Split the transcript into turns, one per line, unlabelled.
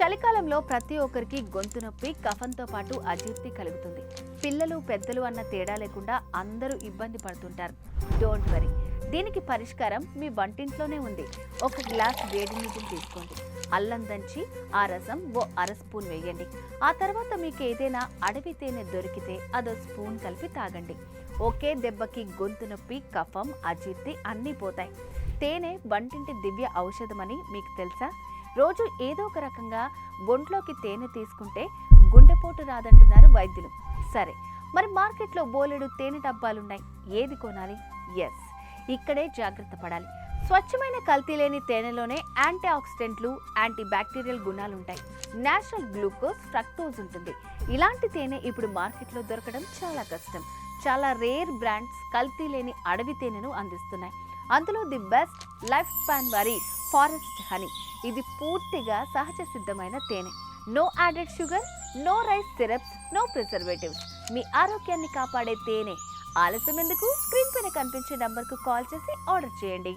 చలికాలంలో ప్రతి ఒక్కరికి గొంతు నొప్పి, కఫంతో పాటు అజీర్తి కలుగుతుంది. పిల్లలు పెద్దలు అన్న తేడా లేకుండా అందరూ ఇబ్బంది పడుతుంటారు. డోంట్ వరీ, దీనికి పరిష్కారం మీ వంటింట్లోనే ఉంది. ఒక గ్లాస్ వేడి నీటిని తీసుకోండి. అల్లం దంచి ఆ రసం ఓ అర స్పూన్ వేయండి. ఆ తర్వాత మీకు ఏదైనా అడవి తేనె దొరికితే అదో స్పూన్ కలిపి తాగండి. ఒకే దెబ్బకి గొంతు నొప్పి, కఫం, అజీర్తి అన్నీ పోతాయి. తేనె వంటింటి దివ్య ఔషధమని మీకు తెలుసా? రోజు ఏదో ఒక రకంగా ఒంట్లోకి తేనె తీసుకుంటే గుండెపోటు రాదంటున్నారు వైద్యులు. సరే, మరి మార్కెట్లో బోలెడు తేనె డబ్బాలున్నాయి, ఏది కొనాలి? ఎస్, ఇక్కడే జాగ్రత్త పడాలి. స్వచ్ఛమైన కల్తీ లేని తేనెలోనే యాంటీ ఆక్సిడెంట్లు, యాంటీ బ్యాక్టీరియల్ గుణాలుంటాయి. నేచురల్ గ్లూకోజ్, ఫ్రక్టోజ్ ఉంటుంది. ఇలాంటి తేనె ఇప్పుడు మార్కెట్లో దొరకడం చాలా కష్టం. చాలా రేర్ బ్రాండ్స్ కల్తీ లేని అడవి తేనెను అందిస్తున్నాయి. అందులో ది బెస్ట్ లైఫ్ స్పాన్ వారి ఫారెస్ట్ హనీ. ఇది పూర్తిగా సహజ సిద్ధమైన తేనె. No added sugar, no rice syrups, no preservatives. మీ ఆరోగ్యాన్ని కాపాడే తేనె. ఆలస్యం ఎందుకు? స్క్రీన్ పైన కనిపించే నంబర్కు కాల్ చేసి ఆర్డర్ చేయండి.